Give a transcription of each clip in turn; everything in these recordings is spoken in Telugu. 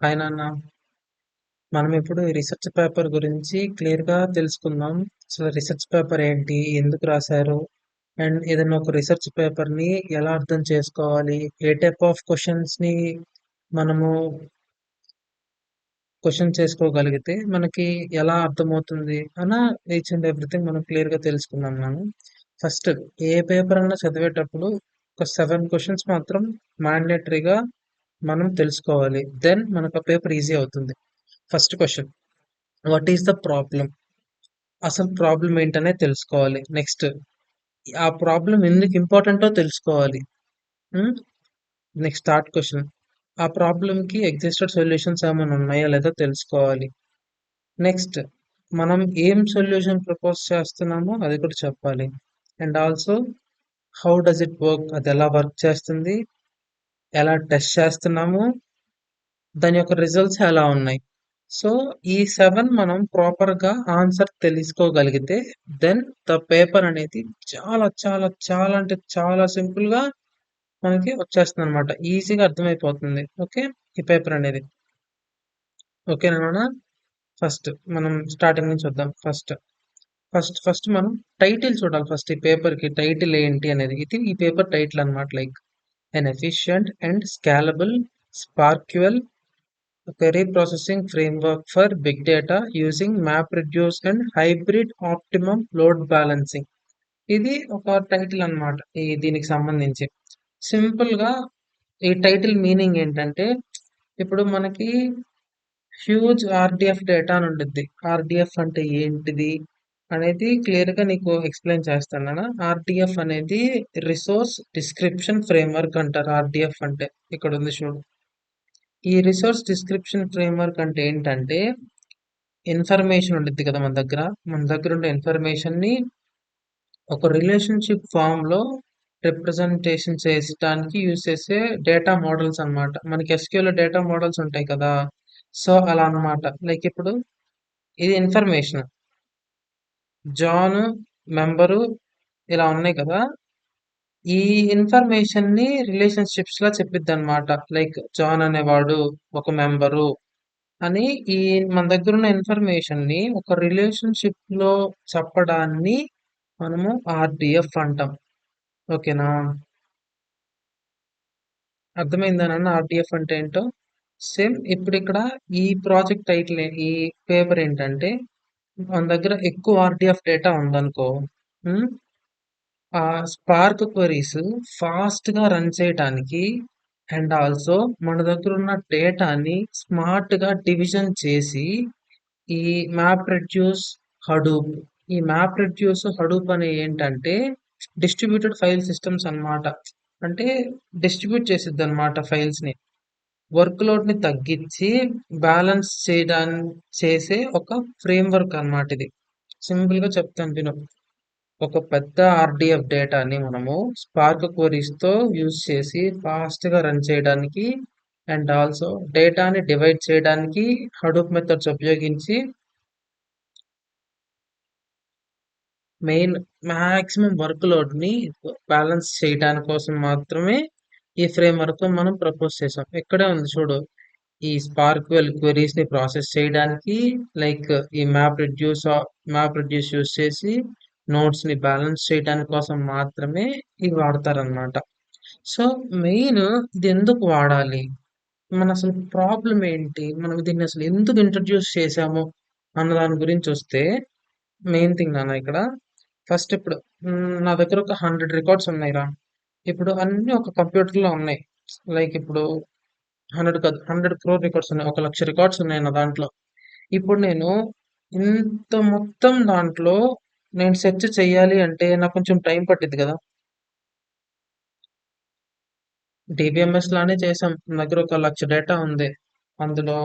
హాయ్ నాన్న. మనం ఇప్పుడు ఈ రీసెర్చ్ పేపర్ గురించి క్లియర్గా తెలుసుకుందాం. అసలు రీసెర్చ్ పేపర్ ఏంటి, ఎందుకు రాశారు, అండ్ ఏదైనా ఒక రీసెర్చ్ పేపర్ని ఎలా అర్థం చేసుకోవాలి, ఏ టైప్ ఆఫ్ క్వశ్చన్స్ని మనము క్వశ్చన్ చేసుకోగలిగితే మనకి ఎలా అర్థమవుతుంది అన్న ఈచ్ అండ్ ఎవ్రీథింగ్ మనం క్లియర్గా తెలుసుకుందాం. మనం ఫస్ట్ ఏ పేపర్ అన్నా చదివేటప్పుడు ఒక 7 క్వశ్చన్స్ మాత్రం మ్యాండేటరీగా మనం తెలుసుకోవాలి. దెన్ మనకు ఆ పేపర్ ఈజీ అవుతుంది. First question, what is the problem? అసలు ప్రాబ్లం ఏంటనే తెలుసుకోవాలి. నెక్స్ట్ ఆ ప్రాబ్లం ఎందుకు ఇంపార్టెంటో తెలుసుకోవాలి. నెక్స్ట్ థర్డ్ క్వశ్చన్, ఆ ప్రాబ్లంకి ఎగ్జిస్టెడ్ సొల్యూషన్స్ ఏమైనా ఉన్నాయా లేదా తెలుసుకోవాలి. నెక్స్ట్ మనం ఏం సొల్యూషన్ ప్రపోజ్ చేస్తున్నామో అది కూడా చెప్పాలి. And also how does it work, అది ఎలా వర్క్ చేస్తుంది, ఎలా టెస్ట్ చేస్తున్నాము, దాని యొక్క రిజల్ట్స్ ఎలా ఉన్నాయి. సో ఈ 7 మనం ప్రాపర్గా ఆన్సర్ తెలుసుకోగలిగితే దెన్ ద పేపర్ అనేది చాలా చాలా చాలా అంటే చాలా సింపుల్గా మనకి వచ్చేస్తుంది అనమాట. ఈజీగా అర్థమైపోతుంది. ఓకే, ఈ పేపర్ అనేది ఓకేనా. ఫస్ట్ మనం స్టార్టింగ్ నుంచి చూద్దాం. ఫస్ట్ మనం టైటిల్ చూడాలి. ఫస్ట్ ఈ పేపర్ కి టైటిల్ ఏంటి అనేది, ఇది ఈ పేపర్ టైటిల్ అన్నమాట. Like an efficient and scalable SparkQL query processing framework for big data using MapReduce and hybrid optimum load balancing. ఇది ఒక టైటిల్ అన్నమాట. ఈ దీనికి సంబంధించి సింపుల్ గా ఈ టైటిల్ మీనింగ్ ఏంటంటే, ఇప్పుడు మనకి హ్యూజ్ ఆర్డిఎఫ్ డేటా అని ఉంటుంది. ఆర్డిఎఫ్ అంటే ఏంటిది అనేది క్లియర్ గా నీకు ఎక్స్ప్లెయిన్ చేస్తాను. ఆర్డిఎఫ్ అనేది రిసోర్స్ డిస్క్రిప్షన్ ఫ్రేమ్వర్క్ అంటారు. ఆర్డిఎఫ్ అంటే ఇక్కడ ఉంది చూడు. ఈ రిసోర్స్ డిస్క్రిప్షన్ ఫ్రేమ్వర్క్ అంటే ఏంటంటే, ఇన్ఫర్మేషన్ ఉంటుంది కదా మన దగ్గర ఉండే ఇన్ఫర్మేషన్ ని ఒక రిలేషన్షిప్ ఫామ్ లో రిప్రజెంటేషన్ చేయడానికి యూజ్ చేసే డేటా మోడల్స్ అన్నమాట. మనకి ఎస్క్యూఎల్ డేటా మోడల్స్ ఉంటాయి కదా, సో అలా అన్నమాట. లైక్ ఇప్పుడు ఇది ఇన్ఫర్మేషన్, జాన్ మెంబరు ఇలా ఉన్నాయి కదా, ఈ ఇన్ఫర్మేషన్ ని రిలేషన్షిప్స్ లా చెప్పిద్ది అనమాట. లైక్ జాన్ అనేవాడు ఒక మెంబరు అని. ఈ మన దగ్గర ఉన్న ఇన్ఫర్మేషన్ ని ఒక రిలేషన్షిప్ లో చెప్పడాన్ని మనము ఆర్డిఎఫ్ అంటాం. ఓకేనా, అర్థమైందా నాన్న ఆర్డిఎఫ్ అంటే ఏంటో? సేమ్ ఇప్పుడు ఇక్కడ ఈ ప్రాజెక్ట్ టైటిల్, ఈ పేపర్ ఏంటంటే, మన దగ్గర ఎక్కువ ఆర్డిఎఫ్ డేటా ఉందనుకో, ఉమ్, ఆ స్పార్క్ క్వరీస్ ఫాస్ట్ గా రన్ చేయడానికి అండ్ ఆల్సో మన దగ్గర ఉన్న డేటాని స్మార్ట్ గా డివిజన్ చేసి ఈ మ్యాప్ రెడ్యూస్ హడూప్, ఈ మ్యాప్ రెడ్యూస్ హడూప్ అనే ఏంటంటే డిస్ట్రిబ్యూటెడ్ ఫైల్ సిస్టమ్స్ అన్నమాట. అంటే డిస్ట్రిబ్యూట్ చేసిద్ది అనమాట ఫైల్స్ ని. వర్క్ లోడ్ ని తగ్గించి బ్యాలెన్స్ చేయడానికి చేసే ఒక ఫ్రేమ్వర్క్ అన్నమాట ఇది. సింపుల్ గా చెప్తాను విను. ఒక పెద్ద ఆర్డిఎఫ్ డేటాని మనము స్పార్క్ క్వరీస్ తో యూజ్ చేసి ఫాస్ట్ గా రన్ చేయడానికి అండ్ ఆల్సో డేటాని డివైడ్ చేయడానికి హడూప్ మెథడ్స్ ఉపయోగించి మెయిన్ మాక్సిమం వర్క్ లోడ్ ని బ్యాలెన్స్ చేయడానికి కోసం మాత్రమే ఈ ఫ్రేమ్ వర్క్ మనం ప్రపోజ్ చేసాం. ఇక్కడే ఉంది చూడు, ఈ స్పార్క్వెల్ క్వెరీస్ ని ప్రాసెస్ చేయడానికి, లైక్ ఈ మ్యాప్ రెడ్యూస్ యూస్ చేసి నోట్స్ ని బ్యాలెన్స్ చేయడానికి కోసం మాత్రమే ఇవి వాడతారనమాట. సో మెయిన్ ఇది ఎందుకు వాడాలి, మన అసలు ప్రాబ్లం ఏంటి, మనం దీన్ని అసలు ఎందుకు ఇంట్రడ్యూస్ చేసాము అన్న దాని గురించి వస్తే, మెయిన్ థింగ్ నాన్న ఇక్కడ ఫస్ట్ ఇప్పుడు నా దగ్గర ఒక 100 రికార్డ్స్ ఉన్నాయిరా. ఇప్పుడు అన్ని ఒక కంప్యూటర్ లో ఉన్నాయి. లైక్ ఇప్పుడు 100 కాదు, 100 crore రికార్డ్స్ ఉన్నాయి. 1,00,000 రికార్డ్స్ ఉన్నాయి నా దాంట్లో. ఇప్పుడు నేను ఇంత మొత్తం దాంట్లో నేను సెర్చ్ చెయ్యాలి అంటే నాకు కొంచెం టైం పట్టింది కదా. డిబిఎంఎస్ లానే చేసాం. నా దగ్గర 1,00,000 డేటా ఉంది. అందులో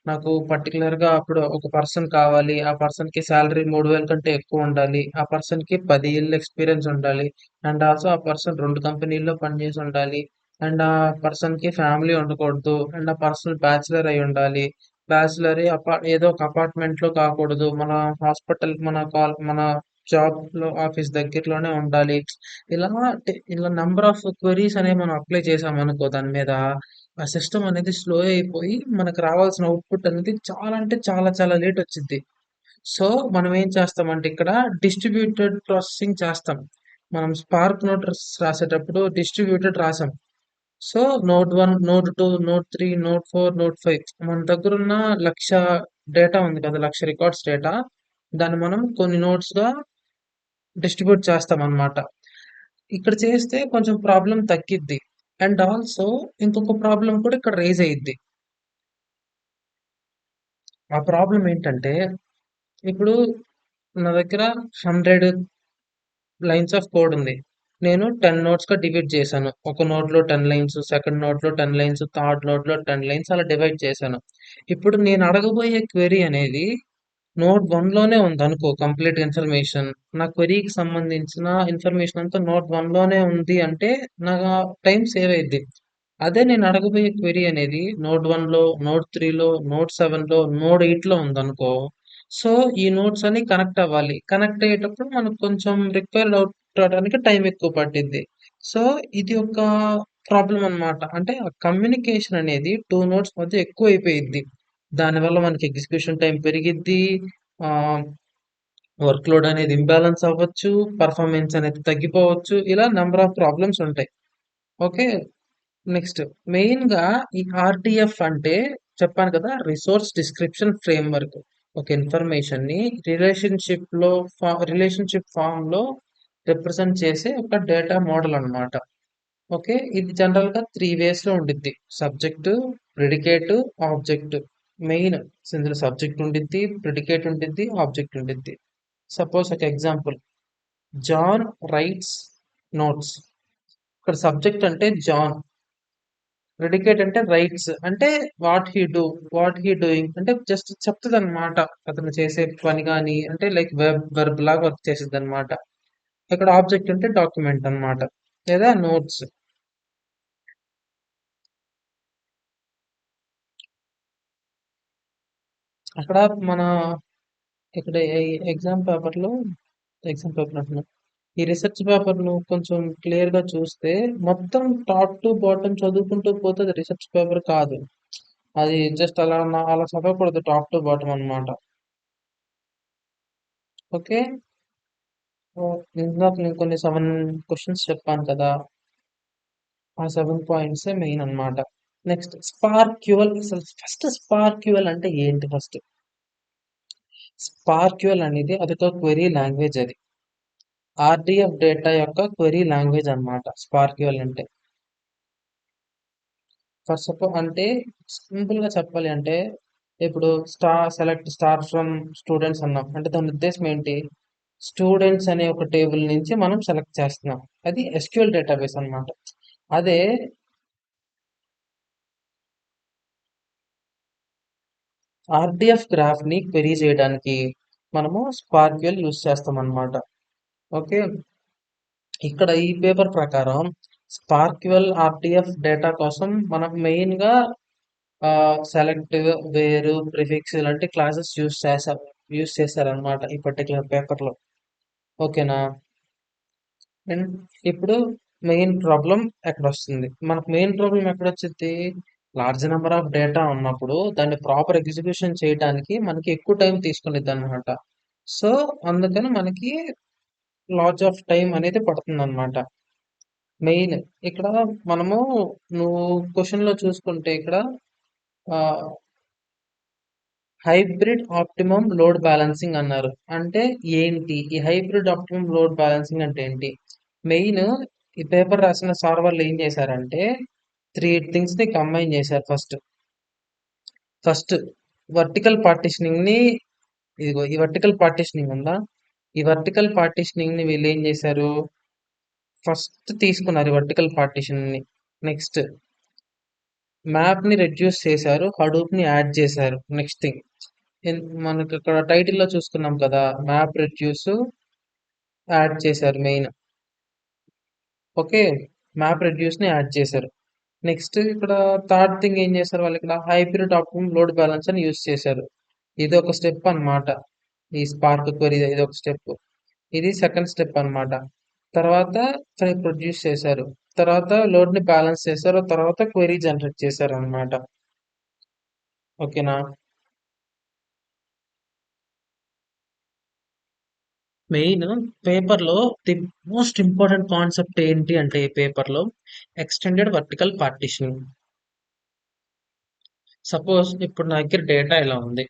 నాకు పర్టికులర్ గా అప్పుడు ఒక పర్సన్ కావాలి. ఆ పర్సన్ కి శాలరీ 3,000 కంటే ఎక్కువ ఉండాలి. ఆ పర్సన్ కి 10 ఏళ్ళ ఎక్స్పీరియన్స్ ఉండాలి. అండ్ ఆల్సో ఆ పర్సన్ 2 కంపెనీల్లో పనిచేసి ఉండాలి. అండ్ ఆ పర్సన్ కి ఫ్యామిలీ ఉండకూడదు. అండ్ ఆ పర్సన్ బ్యాచిలర్ అయి ఉండాలి. బ్యాచిలర్ ఏదో ఒక అపార్ట్మెంట్ లో కాకూడదు. మన హాస్పిటల్, మన జాబ్ లో ఆఫీస్ దగ్గరలోనే ఉండాలి. ఇలా నంబర్ ఆఫ్ క్వరీస్ అనేవి మనం అప్లై చేసాం అనుకో దాని మీద, ఆ సిస్టమ్ అనేది స్లో అయిపోయి మనకు రావాల్సిన అవుట్పుట్ అనేది చాలా అంటే చాలా చాలా లేట్ వచ్చింది. సో మనం ఏం చేస్తామంటే ఇక్కడ డిస్ట్రిబ్యూటెడ్ ప్రాసెసింగ్ చేస్తాం. మనం స్పార్క్ నోట్ రాసేటప్పుడు డిస్ట్రిబ్యూటెడ్ రాసాం. So node 1, node 2, node 3, node 4, node 5 మన దగ్గరున్న 1,00,000 డేటా ఉంది కదా! 1,00,000 రికార్డ్స్ డేటా. దాన్ని మనం కొన్ని నోడ్స్‌గా డిస్ట్రిబ్యూట్ చేస్తామన్నమాట. ఇక్కడ చేస్తే కొంచెం ప్రాబ్లమ్ తగ్గిద్ది. అండ్ ఆల్సో ఇంకొక ప్రాబ్లమ్ కూడా ఇక్కడ రైజ్ అయ్యిద్ది. ఆ ప్రాబ్లమ్ ఏంటంటే, ఇప్పుడు నా దగ్గర 100 లైన్స్ ఆఫ్ కోడ్ ఉంది. నేను 10 నోట్స్‌గా డివైడ్ చేశాను. ఒక నోట్‌లో 10 లైన్స్, సెకండ్ నోట్‌లో 10 లైన్స్, థర్డ్ నోట్‌లో 10 లైన్స్ అలా డివైడ్ చేశాను. ఇప్పుడు నేను అడగబోయే క్వెరీ అనేది నోట్ 1లోనే ఉందనుకో కంప్లీట్ ఇన్ఫర్మేషన్. నా క్వెరీకి సంబంధించిన ఇన్ఫర్మేషన్ అంతా నోట్ 1లోనే ఉంది అంటే నా టైం సేవ్ అయిద్ది. అదే నేను అడగబోయే క్వెరీ అనేది నోడ్ 1లో, నోడ్ 3లో, నోడ్ 7లో, నోడ్ 8లో ఉందనుకో. సో, ఈ నోడ్స్ అన్ని కనెక్ట్ అవ్వాలి. కనెక్ట్ అయ్యేటప్పుడు మనకు కొంచెం రిక్వైర్డ్ అవుట్ అవ్వడానికి టైం ఎక్కువ పట్టిద్ది. సో, ఇది ఒక ప్రాబ్లమ్ అన్నమాట. అంటే ఆ కమ్యూనికేషన్ అనేది 2 నోడ్స్ మధ్య ఎక్కువైపోయిద్ది. దానివల్ల మనకి ఎగ్జిక్యూషన్ టైం పెరిగిద్ది. ఆహ్, వర్క్ లోడ్ అనేది ఇంబాలన్స్ అవ్వచ్చు. పెర్ఫార్మెన్స్ అనేది తగ్గిపోవచ్చు. ఇలా నంబర్ ఆఫ్ ప్రాబ్లమ్స్ ఉంటాయి. ఓకే. నెక్స్ట్ మెయిన్‌గా ఈ ఆర్‌డిఎఫ్ అంటే చెప్పాను కదా! Resource description framework. ఒక ఇన్ఫర్మేషన్‌ని రిలేషన్‌షిప్ ఫార్మ్‌లో రిప్రజెంట్ చేసే ఒక డేటా మోడల్ అన్నమాట. ఓకే. ఇది జనరల్‌గా 3 వేస్‌లో ఉండిద్ది. Subject, predicate, object. మెయిన్ ఇందులో సబ్జెక్ట్ ఉండిద్ది, ప్రిడికేట్ ఉండిద్ది, ఆబ్జెక్ట్ ఉండిద్ది. సపోజ్ ఒక ఎగ్జాంపుల్. John writes notes. ఇక్కడ సబ్జెక్ట్ అంటే జాన్. ప్రిడికేట్ అంటే రైట్స్ అంటే వాట్ హీ డూయింగ్ అంటే జస్ట్ చెప్తుందన్నమాట. అతను చేసే పని గాని అంటే లైక్ వెర్బ్ లాగా వర్క్ చేసిద్ది అనమాట. ఇక్కడ ఆబ్జెక్ట్ అంటే డాక్యుమెంట్ అన్నమాట లేదా నోట్స్. అక్కడ మన ఇక్కడ ఎగ్జామ్ పేపర్ అంటున్నా, ఈ రీసెర్చ్ పేపర్ ను కొంచెం క్లియర్ గా చూస్తే మొత్తం టాప్ టు బాటమ్ చదువుకుంటూ పోతే అది రీసెర్చ్ పేపర్ కాదు. అది జస్ట్ అలా చదవకూడదు టాప్ టు బాటమ్ అన్నమాట. ఓకే. ఇందాక నేను కొన్ని 7 క్వశ్చన్స్ చెప్పాను కదా! ఆ 7 పాయింట్సే మెయిన్ అన్నమాట. నెక్స్ట్ స్పార్క్యూఎల్. అసలు ఫస్ట్ స్పార్క్యూఎల్ అంటే ఏంటి ఫస్ట్? స్పార్క్యూఎల్ అనేది అదొక క్వెరీ లాంగ్వేజ్ అది. ఆర్‌డిఎఫ్ డేటా యొక్క క్వెరీ లాంగ్వేజ్ అన్నమాట స్పార్క్యూఎల్ అంటే. ఫస్ట్ ఆఫ్ ఆల్ అంటే సింపుల్‌గా చెప్పాలి అంటే ఇప్పుడు సెలెక్ట్ స్టార్ ఫ్రమ్ స్టూడెంట్స్ అన్నాం. అంటే దాని ఉద్దేశ్యం ఏంటి? స్టూడెంట్స్ అనే ఒక టేబుల్ నుంచి మనం సెలెక్ట్ చేస్తున్నాం. అది ఎస్‌క్యూఎల్ డేటాబేస్ అన్నమాట. అదే ఆర్‌డిఎఫ్ గ్రాఫ్‌ని క్వెరీ చేయడానికి మనము స్పార్క్యూఎల్ యూజ్ చేస్తామన్నమాట. ఓకే. ఇక్కడ ఈ పేపర్ ప్రకారం స్పార్క్యూఎల్ ఆర్‌డిఎఫ్ డేటా కోసం మనం మెయిన్‌గా సెలెక్ట్, వేర్, ప్రిఫిక్స్ ఇలాంటి క్లాసెస్ యూజ్ చేశారన్నమాట ఈ పర్టిక్యులర్ పేపర్‌లో. ఓకేనా? అండ్ ఇప్పుడు మెయిన్ ప్రాబ్లమ్ ఎక్కడొస్తుంది? మనకు మెయిన్ ప్రాబ్లమ్ ఎక్కడొచ్చిద్ది? లార్జ్ నంబర్ ఆఫ్ డేటా ఉన్నప్పుడు దాన్ని ప్రాపర్ ఎగ్జిక్యూషన్ చేయడానికి మనకి ఎక్కువ టైం తీసుకునిద్దనమాట. సో, అందుకని మనకి లాట్ ఆఫ్ టైం అనేది పడుతుందనమాట. మెయిన్ ఇక్కడ మనము నువ్వు క్వెషన్‌లో చూసుకుంటే ఇక్కడ ఆహ్, హైబ్రిడ్ ఆప్టిమమ్ లోడ్ బ్యాలెన్సింగ్ అన్నారు. అంటే ఏంటి? ఈ హైబ్రిడ్ ఆప్టిమమ్ లోడ్ బ్యాలెన్సింగ్ అంటే ఏంటి? మెయిన్ ఈ పేపర్ రాసిన సార్ వాళ్ళు ఏం చేశారంటే 3 థింగ్స్ ని కంబైన్ చేశారు ఫస్ట్. ఫస్ట్ వర్టికల్ పార్టిషనింగ్ ని ఇదిగో ఈ వర్టికల్ పార్టిషనింగ్ ఉందా? ఈ వర్టికల్ పార్టిషనింగ్ ని వీళ్ళు ఏం చేశారు? ఫస్ట్ తీసుకున్నారు ఈ వర్టికల్ పార్టిషన్ ని. నెక్స్ట్ మ్యాప్ ని రెడ్యూస్ చేశారు. హడూప్ ని యాడ్ చేశారు. నెక్స్ట్ థింగ్ మనకి ఇక్కడ టైటిల్ లో చూసుకున్నాం కదా! మ్యాప్ రెడ్యూస్ యాడ్ చేశారు మెయిన్. ఓకే. మ్యాప్ రెడ్యూస్ ని యాడ్ చేశారు. నెక్స్ట్ ఇక్కడ థర్డ్ థింగ్ ఏం చేశారు వాళ్ళు ఇక్కడ హైబ్రిడ్ ఆప్టిమమ్ లోడ్ బ్యాలెన్స్ అని యూజ్ చేశారు. ఇది ఒక స్టెప్ అన్నమాట. ఈ స్పార్క్ క్వెరీ ఇది ఒక స్టెప్. ఇది సెకండ్ స్టెప్ అన్నమాట. తర్వాత ప్రొడ్యూస్ చేశారు. తర్వాత లోడ్ ని బ్యాలెన్స్ చేశారు. తర్వాత క్వెరీ జనరేట్ చేశారు అనమాట. ఓకేనా? మెయిన్ పేపర్ లో ది మోస్ట్ ఇంపార్టెంట్ కాన్సెప్ట్ ఏంటి అంటే ఈ పేపర్ లో ఎక్స్టెండెడ్ వర్టికల్ పార్టిషనింగ్. సపోజ్ ఇప్పుడు నా దగ్గర డేటా ఇలా ఉంది.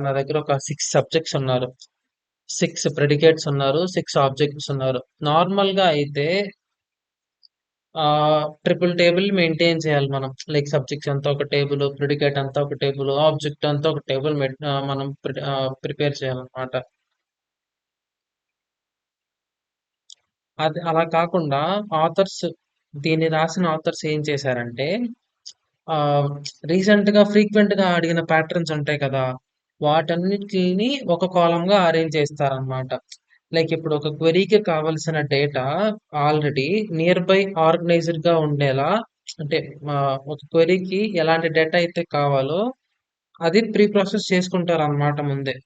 నా దగ్గర ఒక 6 సబ్జెక్ట్స్ ఉన్నారు, 6 ప్రెడికేట్స్ ఉన్నారు, 6 ఆబ్జెక్ట్స్ ఉన్నారు. నార్మల్ గా అయితే ట్రిపుల్ టేబుల్ మెయింటైన్ చేయాలి మనం. లైక్ సబ్జెక్ట్స్ అంతా ఒక టేబుల్, ప్రిడికేట్ అంతా ఒక టేబుల్, ఆబ్జెక్ట్ అంతా ఒక టేబుల్ మనం ప్రిపేర్ చేయాలన్నమాట. అది అలా కాకుండా ఆథర్స్, దీన్ని రాసిన ఆథర్స్ ఏం చేశారంటే ఆ రీసెంట్ గా ఫ్రీక్వెంట్ గా అడిగిన ప్యాటర్న్స్ ఉంటాయి కదా, వాటన్నిటిని ఒక కాలమ్ గా అరేంజ్ చేస్తారనమాట. లైక్ ఇప్పుడు ఒక క్వెరీకి కావలసిన data already near by organised గా ఉండేలా, అంటే ఆ, ఒక క్వెరీకి ఎలాంటి డేటా అయితే కావాలో అది ప్రీ ప్రాసెస్ చేసుకుంటారు అన్నమాట ముందే.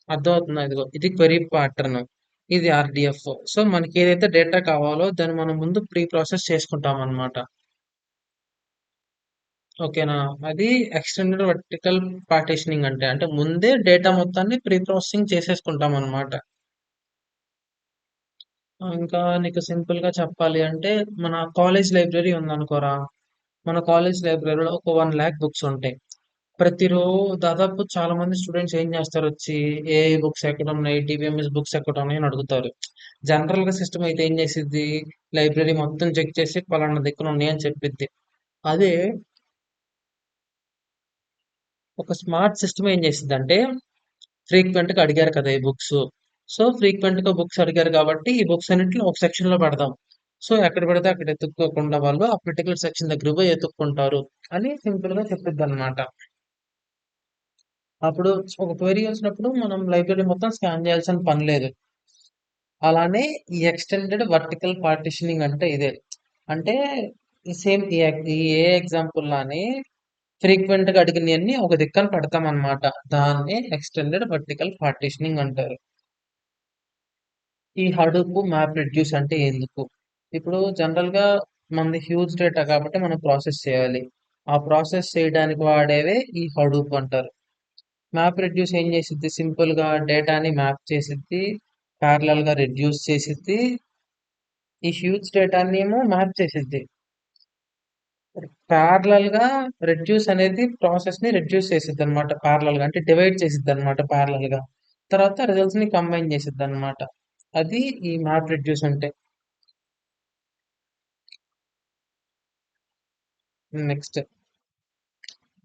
అర్థమవుతుందా? ఇదిగో ఇది క్వెరీ ప్యాటర్న్, ఇది ఆర్డిఎఫ్. సో మనకి ఏదైతే డేటా కావాలో దాన్ని మనం ముందు ప్రీ ప్రాసెస్ చేసుకుంటాం అన్నమాట. ఓకేనా? అది ఎక్స్టెండెడ్ వర్టికల్ పార్టిషనింగ్ అంటే, అంటే ముందే డేటా మొత్తాన్ని ప్రీ ప్రాసెసింగ్ చేసేసుకుంటాం అన్నమాట. ఇంకా నీకు సింపుల్ గా చెప్పాలి అంటే, మన కాలేజ్ లైబ్రరీ ఉందనుకోరా. మన కాలేజ్ లైబ్రరీలో ఒక 1 lakh బుక్స్ ఉంటాయి. దాదాపు చాలా మంది స్టూడెంట్స్ ఏం చేస్తారు వచ్చి, ఏ బుక్స్ ఎక్కడ ఉన్నాయి, టీవీఎంఎస్ బుక్స్ ఎక్కడ ఉన్నాయి అని అడుగుతారు. జనరల్ గా సిస్టమ్ అయితే ఏం చేసిద్ది, లైబ్రరీ మొత్తం చెక్ చేసి పలానా దగ్గర ఉన్నాయి అని చెప్పిద్ది. అదే ఒక స్మార్ట్ సిస్టమ్ ఏం చేసిద్దంటే, ఫ్రీక్వెంట్ గా అడిగారు కదా ఈ బుక్స్, సో ఫ్రీక్వెంట్ గా బుక్స్ అడిగారు కాబట్టి ఈ బుక్స్ అన్నింటిని ఒక సెక్షన్ లో పెడదాం. సో ఎక్కడ పెడితే అక్కడ ఎత్తుక్కోకుండా వాళ్ళు ఆ పర్టికులర్ సెక్షన్ దగ్గర పోయి ఎత్తుక్కుంటారు అని సింపుల్ గా చెప్పిద్ది అనమాట. అప్పుడు ఒక క్వెరీ వచ్చినప్పుడు మనం లైబ్రరీ మొత్తం స్కాన్ చేయాల్సిన పని లేదు. అలానే ఈ ఎక్స్టెండెడ్ వర్టికల్ పార్టిషనింగ్ అంటే ఇదే. అంటే ఈ సేమ్ ఈ ఏ ఎగ్జాంపుల్ లానే ఫ్రీక్వెంట్ గా అడిగినవన్నీ ఒక దిక్కన పెడతాం అన్నమాట. దాన్ని ఎక్స్టెండెడ్ వర్టికల్ పార్టిషనింగ్ అంటారు. ఈ హడూప్ మ్యాప్ రెడ్యూస్ అంటే ఎందుకు? ఇప్పుడు జనరల్ గా మనది హ్యూజ్ డేటా కాబట్టి మనం ప్రాసెస్ చేయాలి. ఆ ప్రాసెస్ చేయడానికి వాడేవే ఈ హడూప్ అంటారు. మ్యాప్ రెడ్యూస్ ఏం చేసిద్ది, సింపుల్ గా డేటాని మ్యాప్ చేసిద్ది, ప్యారలల్ గా రెడ్యూస్ చేసిద్ది, ఈ హ్యూజ్ డేటాని ఏమో మ్యాప్ చేసిద్ది. ప్యారలల్ గా రెడ్యూస్ అనేది ప్రాసెస్ ని రెడ్యూస్ చేసిద్ది అనమాట. ప్యారలల్ గా అంటే డివైడ్ చేసిద్ది అనమాట ప్యారలల్ గా. తర్వాత రిజల్ట్స్ ని కంబైన్ చేసిద్ది అనమాట. అది ఈ మ్యాప్ రెడ్యూస్ అంటే. Next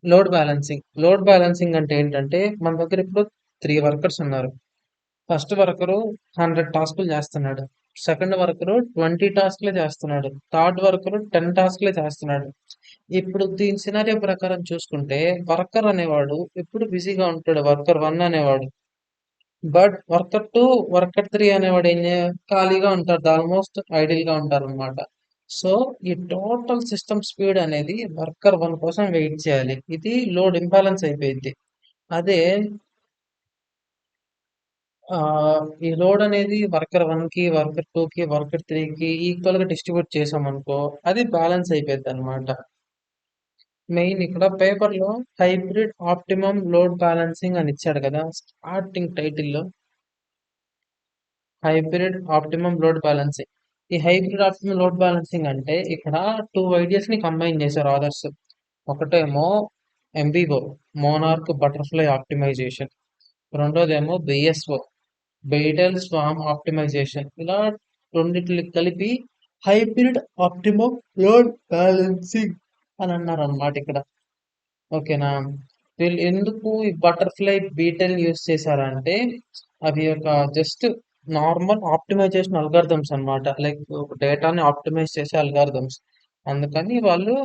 load balancing. Load balancing అంటే ఏంటంటే, మన దగ్గర ఇప్పుడు 3 వర్కర్స్ ఉన్నారు. ఫస్ట్ వర్కరు 100 టాస్కులు చేస్తున్నాడు, సెకండ్ వర్కరు 20 టాస్క్లే చేస్తున్నాడు, థర్డ్ వర్కరు 10 టాస్క్లే చేస్తున్నాడు. ఇప్పుడు దీని సినారియో ప్రకారం చూసుకుంటే వర్కర్ అనేవాడు ఎప్పుడు బిజీగా ఉంటాడు, వర్కర్ 1 అనేవాడు. బట్ వర్కర్ 2, వర్కర్ 3 అనేవాడు ఖాళీగా ఉంటారు, ఆల్మోస్ట్ ఐడిల్ గా ఉంటారు అనమాట. సో ఈ టోటల్ సిస్టమ్ స్పీడ్ అనేది వర్కర్ 1 కోసం వెయిట్ చేయాలి. ఇది లోడ్ ఇంబ్యాలెన్స్ అయిపోయింది. అదే ఆ ఈ లోడ్ అనేది వర్కర్ 1 కి, వర్కర్ 2 కి, వర్కర్ 3కి ఈక్వల్ గా డిస్ట్రిబ్యూట్ చేసాం అనుకో, అది బ్యాలెన్స్ అయిపోయింది అనమాట. మెయిన్ ఇక్కడ పేపర్ లో హైబ్రిడ్ ఆప్టిమమ్ లోడ్ బ్యాలెన్సింగ్ అని ఇచ్చాడు కదా starting title. Hybrid optimum load balancing. ఈ హైబ్రిడ్ ఆప్టిమమ్ లోడ్ బ్యాలెన్సింగ్ అంటే ఇక్కడ 2 ఐడియాస్ ని కంబైన్ చేశారు ఆథర్స్. ఒకటేమో ఎంబీఓ, మోనార్క్ బటర్ఫ్లై ఆప్టిమైజేషన్. రెండోదేమో బిఎస్ఓ, బెయిటల్ స్వామ్ ఆప్టిమైజేషన్. ఇలా రెండిట్లు కలిపి హైబ్రిడ్ ఆప్టిమమ్ లోడ్ బ్యాలెన్సింగ్ అని అన్నారు అన్నమాట ఇక్కడ. ఓకేనా? వీళ్ళు ఎందుకు ఈ బటర్ఫ్లై బీటల్ యూస్ చేశారంటే, అవి ఒక జస్ట్ నార్మల్ ఆప్టిమైజేషన్ అల్గారిథమ్స్ అన్నమాట. లైక్ డేటాని ఆప్టిమైజ్ చేసే అల్గారిథమ్స్. అందుకని వాళ్ళు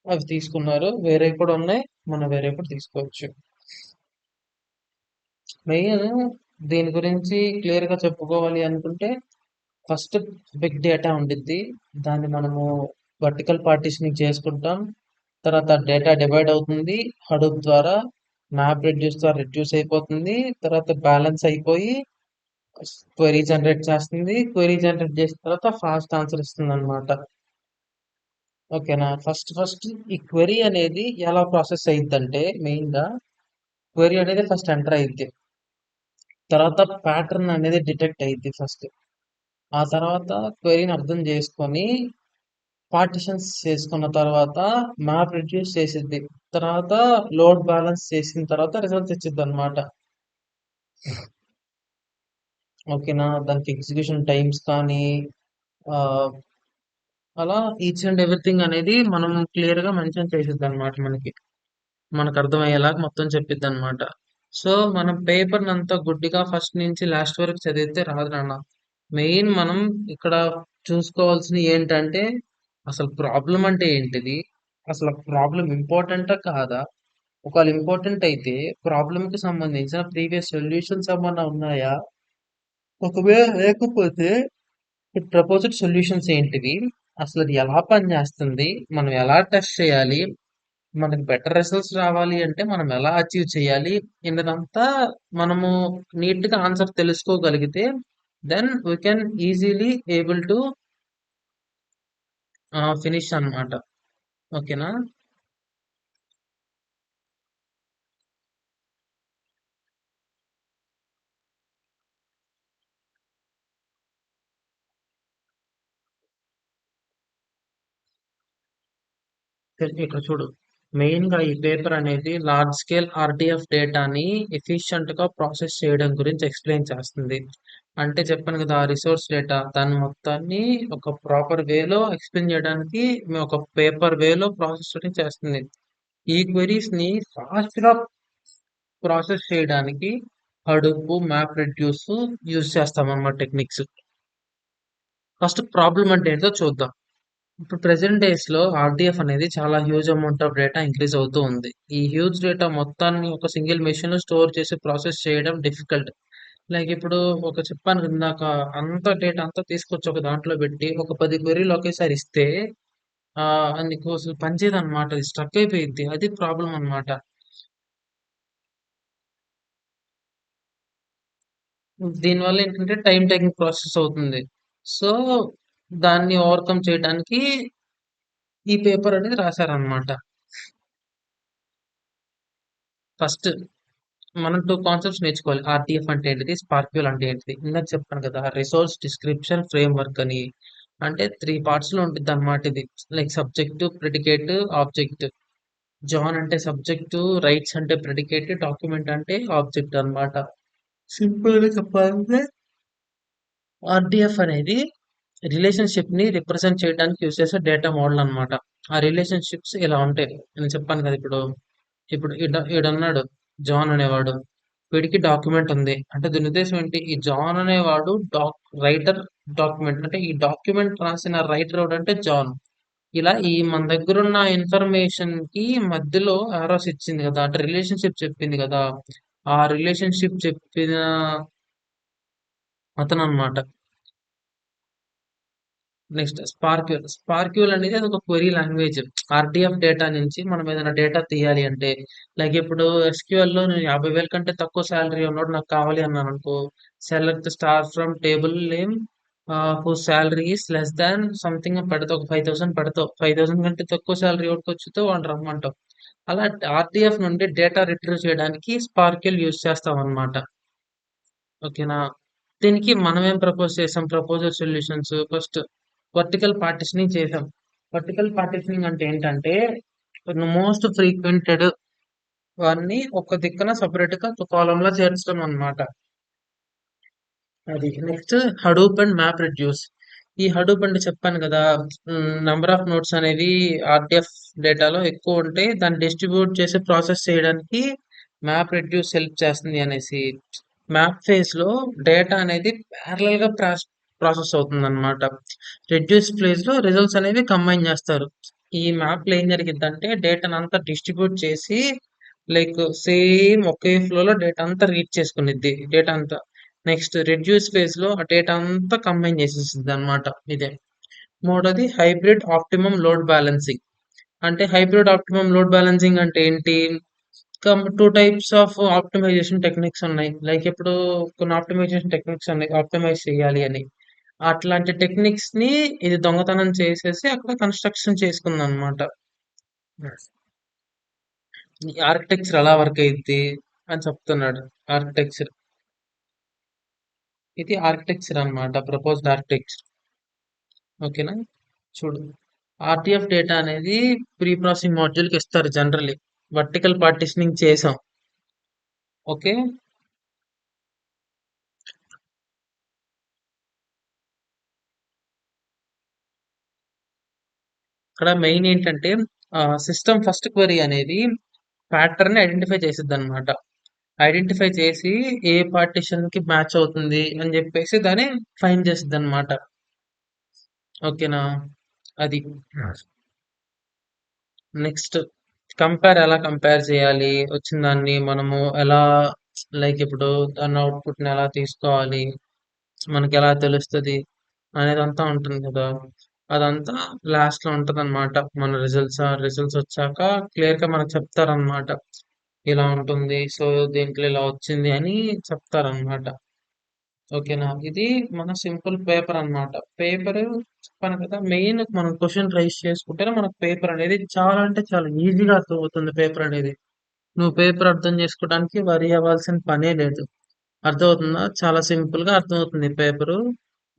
అవి తీసుకున్నారు. వేరే కూడా ఉన్నాయి, మనం వేరే కూడా తీసుకోవచ్చు. మెయిన్ దీని గురించి క్లియర్ గా చెప్పుకోవాలి అనుకుంటే, ఫస్ట్ బిగ్ డేటా ఉండిద్ది. దాన్ని మనము వర్టికల్ పార్టిషనింగ్ చేసుకుంటాం. తర్వాత డేటా డివైడ్ అవుతుంది హడూప్ ద్వారా. మ్యాప్ రెడ్యూస్ ద్వారా రెడ్యూస్ అయిపోతుంది. తర్వాత బ్యాలెన్స్ అయిపోయి క్వెరీ జనరేట్ చేస్తుంది. క్వెరీ జనరేట్ చేసిన తర్వాత ఫాస్ట్ ఆన్సర్ ఇస్తుంది అనమాట. ఓకేనా? ఫస్ట్ ఫస్ట్ ఈ క్వెరీ అనేది ఎలా ప్రాసెస్ అయ్యిద్దంటే మెయిన్‌గా క్వెరీ అనేది ఫస్ట్ ఎంటర్ అయ్యిద్ది. తర్వాత ప్యాటర్న్ అనేది డిటెక్ట్ అయ్యిద్ది ఫస్ట్. ఆ తర్వాత క్వెరీని అర్థం చేసుకొని పార్టిషన్స్ చేసుకున్న తర్వాత మ్యాప్ రిడ్యూస్ చేసిద్ది. తర్వాత లోడ్ బ్యాలెన్స్ చేసిన తర్వాత రిజల్ట్స్ ఇచ్చిద్దనమాట. ఓకేనా? దానికి ఎగ్జిక్యూషన్ టైమ్స్ కానీ ఆహ్, అలా ఈచ్ అండ్ ఎవ్రీథింగ్ అనేది మనం క్లియర్‌గా మెన్షన్ చేసిద్దనమాట మనకి. మనకర్థమయ్యేలాగా మొత్తం చెప్పిద్దనమాట. సో, మనం పేపర్‌నంతా గుడ్డిగా ఫస్ట్ నుంచి లాస్ట్ వరకు చదివితే రాదు నాన్న. మెయిన్ మనం ఇక్కడ చూసుకోవాల్సినయి ఏంటంటే, అసలు ప్రాబ్లమ్ అంటే ఏంటిది? అసలు ప్రాబ్లమ్ ఇంపార్టెంటా? కాదా? ఒకవేళ ఇంపార్టెంట్ అయితే ప్రాబ్లమ్‌కి సంబంధించిన ప్రీవియస్ సొల్యూషన్స్ ఏమన్నా ఉన్నాయా? ఒకవేళ లేకపోతే ప్రపోజ్డ్ సొల్యూషన్స్ ఏంటివి? అసలది ఎలా పనిచేస్తుంది? మనం ఎలా టెస్ట్ చేయాలి? మనకు బెటర్ రిజల్ట్స్ రావాలి అంటే మనం ఎలా అచీవ్ చేయాలి? ఇదంతా మనము నీట్‌గా ఆన్సర్ తెలుసుకోగలిగితే then we can easily able to finish అన్నమాట. ఓకేనా? ఇక్కడ చూడు. మెయిన్‌గా ఈ పేపర్ అనేది లార్జ్ స్కేల్ ఆర్‌టిఎఫ్ డేటాని ఎఫిషియెంట్‌గా ప్రాసెస్ చేయడం గురించి ఎక్స్‌ప్లెయిన్ చేస్తుంది. అంటే చెప్పాను కదా! రిసోర్స్ డేటా దాన్ని మొత్తాన్ని ఒక ప్రాపర్ వేలో ఎక్స్‌ప్లెయిన్ చేయడానికి ఒక పేపర్ వేలో ప్రాసెస్ అనేది చేస్తుంది. ఈ క్వెరీస్‌ని ఫాస్ట్‌గా ప్రాసెస్ చేయడానికి హడూప్, మ్యాప్ రెడ్యూస్ యూజ్ చేస్తామన్నమాట టెక్నిక్స్. ఫస్ట్ ప్రాబ్లమ్ అంటే ఏంటో చూద్దాం. ఇప్పుడు ప్రెజెంట్ డేస్ లో ఆర్డిఎఫ్ అనేది చాలా huge amount of data increase అవుతూ ఉంది. ఈ హ్యూజ్ డేటా మొత్తాన్ని ఒక సింగిల్ మెషిన్ లో స్టోర్ చేసి ప్రాసెస్ చేయడం డిఫికల్ట్. లైక్ ఇప్పుడు ఒక చెప్పాను కదా ఇందాక, అంత డేటా అంతా తీసుకొచ్చి ఒక దాంట్లో పెట్టి ఒక 10 క్వెరీలు ఒకేసారి ఇస్తే నీకు అసలు పనిచేయదు అనమాట. అది స్ట్రక్ అయిపోయింది. అది ప్రాబ్లం అన్నమాట. దీనివల్ల ఏంటంటే టైం టేకింగ్ ప్రాసెస్ అవుతుంది. సో దాన్ని ఓవర్కమ్ చేయడానికి ఈ పేపర్ అనేది రాశారనమాట. ఫస్ట్ మనం 2 కాన్సెప్ట్స్ నేర్చుకోవాలి. ఆర్‌టిఎఫ్ అంటే ఏంటిది? స్పార్క్యూల్ అంటే ఏంటిది? ఇందాక చెప్పాను కదా! రిసోర్స్ డిస్క్రిప్షన్ ఫ్రేమ్‌వర్క్ అని. అంటే 3 పార్ట్స్‌లో ఉండిద్దనమాట ఇది. Like subject, predicate, object. John అంటే సబ్జెక్టు, రైట్స్ అంటే ప్రిడికేట్, డాక్యుమెంట్ అంటే ఆబ్జెక్ట్ అన్నమాట. సింపుల్‌గా చెప్పాలంటే ఆర్‌డిఎఫ్ అనేది రిలేషన్‌షిప్ ని రిప్రజెంట్ చేయడానికి యూజ్ చేసే డేటా మోడల్ అన్నమాట. ఆ రిలేషన్‌షిప్స్ ఇలా ఉంటాయి. నేను చెప్పాను కదా! ఇప్పుడు ఈడున్నాడు జాన్ అనేవాడు. వీడికి డాక్యుమెంట్ ఉంది. అంటే దీని ఉద్దేశ్యం ఏంటి? ఈ జాన్ అనేవాడు రైటర్ డాక్యుమెంట్. అంటే ఈ డాక్యుమెంట్ రాసిన రైటర్ ఎవడంటే జాన్. ఇలా ఈ మన దగ్గరున్న ఇన్ఫర్మేషన్ కి మధ్యలో ఆరోస్ ఇచ్చింది కదా! అంటే రిలేషన్‌షిప్ చెప్పింది కదా! ఆ రిలేషన్‌షిప్ చెప్పిన అతనన్నమాట. నెక్స్ట్ స్పార్క్యూల్. స్పార్క్యూల్ అనేది అదొక క్వెరీ లాంగ్వేజ్. ఆర్‌డిఎఫ్ డేటా నుంచి మనం ఏదైనా డేటా తీయాలి అంటే, లైక్ ఇప్పుడు ఎస్‌క్యూఎల్‌లో నేను 50,000 కంటే తక్కువ సాలరీ ఉన్నోడు నాకు కావాలి అన్నాననుకో, select star from table name whose salary is less than something అని పెడతావు. ఒక 5,000 పెడతావు. 5,000 కంటే తక్కువ సాలరీ ఎవరికొచ్చిద్దో వాడిని రమ్మంటావు. అలా ఆర్‌డిఎఫ్ నుండి డేటా రిట్రీవ్ చేయడానికి స్పార్క్యూల్ యూజ్ చేస్తామన్నమాట. ఓకేనా? దీనికి మనమేం ప్రపోజ్ చేసాం? Proposal solutions first vertical partitioning చేసాం. వర్టికల్ పార్టిషనింగ్ అంటే ఏంటంటే మోస్ట్ ఫ్రీక్వెంటెడ్ వాన్ని ఒక దిక్కున సెపరేట్ గా ఒక కాలమ్ లో చేర్చడం అన్నమాట. అది next Hadoop and map reduce. ఈ హడూప్ అంటే చెప్పాను కదా, నంబర్ ఆఫ్ నోట్స్ అనేవి ఆర్డిఎఫ్ డేటాలో ఎక్కువ ఉంటే దాన్ని డిస్ట్రిబ్యూట్ చేసి ప్రాసెస్ చేయడానికి మ్యాప్ రెడ్యూస్ హెల్ప్ చేస్తుంది అనేసి. మ్యాప్ ఫేజ్ లో డేటా అనేది ప్యారలల్ గా ప్రాసెస్ అవుతుంది అనమాట. రెడ్యూస్ ఫేజ్ లో రిజల్ట్స్ అనేవి కంబైన్ చేస్తారు. ఈ మ్యాప్ లో ఏం జరిగిద్దంటే డేటాను అంతా డిస్ట్రిబ్యూట్ చేసి లైక్ సేమ్ ఒకే ఫ్లో లో డేటా అంతా రీడ్ చేసుకునిద్ది డేటా అంతా. నెక్స్ట్ రెడ్యూస్ ఫేజ్ లో ఆ డేటా అంతా కంబైన్ చేసేసిద్ది అనమాట. ఇదే మూడోది హైబ్రిడ్ ఆప్టిమం లోడ్ బ్యాలెన్సింగ్. అంటే హైబ్రిడ్ ఆప్టిమం లోడ్ బ్యాలెన్సింగ్ అంటే ఏంటి? Two types of optimisation techniques ఉన్నాయి. లైక్ ఇప్పుడు కొన్ని ఆప్టిమైజేషన్ టెక్నిక్స్ ఉన్నాయి ఆప్టిమైజ్ చేయాలి అని. అట్లాంటి టెక్నిక్స్ ని ఇది దొంగతనం చేసేసి అక్కడ కన్స్ట్రక్షన్ చేసుకుంది అనమాట. ఈ ఆర్కిటెక్చర్ ఎలా వర్క్ అయ్యిద్ది అని చెప్తున్నాడు. ఆర్కిటెక్చర్ ఇది ఆర్కిటెక్చర్ అన్నమాట. Proposed architecture. ఓకేనా? చూడు, ఆర్టీఎఫ్ డేటా అనేది ప్రీ ప్రాసెసింగ్ మాడ్యూల్ కి ఇస్తారు జనరల్లీ. వర్టికల్ పార్టిషనింగ్ చేసాం. ఓకే, ఇక్కడ మెయిన్ ఏంటంటే సిస్టమ్ ఫస్ట్ క్వరీ అనేది ప్యాటర్న్ ని ఐడెంటిఫై చేసిద్ది అనమాట. ఐడెంటిఫై చేసి ఏ పార్టిషన్ కి మ్యాచ్ అవుతుంది అని చెప్పేసి దాన్ని ఫైండ్ చేసిద్ది అనమాట. ఓకేనా? అది నెక్స్ట్ ఎలా కంపేర్ చేయాలి వచ్చిన దాన్ని మనము ఎలా, లైక్ ఇప్పుడు దాని అవుట్పుట్ ని ఎలా తీసుకోవాలి, మనకి ఎలా తెలుస్తుంది అనేది అంతా ఉంటుంది కదా. అదంతా లాస్ట్ లో ఉంటది అనమాట. మన రిజల్ట్స్ వచ్చాక క్లియర్ గా మనకు చెప్తారనమాట. ఇలా ఉంటుంది, సో దీంట్లో ఇలా వచ్చింది అని చెప్తారనమాట. ఓకేనా? ఇది మన సింపుల్ పేపర్ అన్నమాట. పేపర్ చెప్పాను కదా, మెయిన్ మనం క్వశ్చన్ రైజ్ చేసుకుంటేనే మనకు పేపర్ అనేది చాలా అంటే చాలా ఈజీగా అర్థమవుతుంది. పేపర్ అనేది నువ్వు పేపర్ అర్థం చేసుకోవడానికి వరి అవ్వాల్సిన పనే లేదు. అర్థమవుతుందా? చాలా సింపుల్ గా అర్థమవుతుంది పేపరు.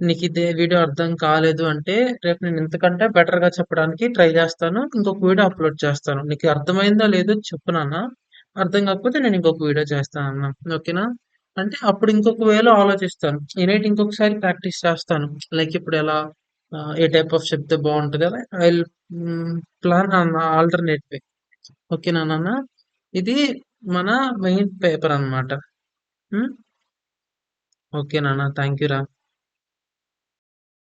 నీకు ఇదే వీడియో అర్థం కాలేదు అంటే రేపు నేను ఇంతకంటే బెటర్ గా చెప్పడానికి ట్రై చేస్తాను. ఇంకొక వీడియో అప్లోడ్ చేస్తాను. నీకు అర్థమైందో లేదో చెప్పు నాన్న. అర్థం కాకపోతే నేను ఇంకొక వీడియో చేస్తాను అన్న. ఓకేనా? అంటే అప్పుడు ఇంకొక వేలో ఆలోచిస్తాను. ఈ నైట్ ఇంకొకసారి ప్రాక్టీస్ చేస్తాను. లైక్ ఇప్పుడు ఎలా ఏ టైప్ ఆఫ్ చెప్తే బాగుంటుంది కదా, ఐ విల్ ప్లాన్ ఆల్టర్నేట్ వే. ఓకేనా నాన్న? ఇది మన మెయిన్ పేపర్ అన్నమాట. ఓకే నాన్న, థ్యాంక్ యూ రా.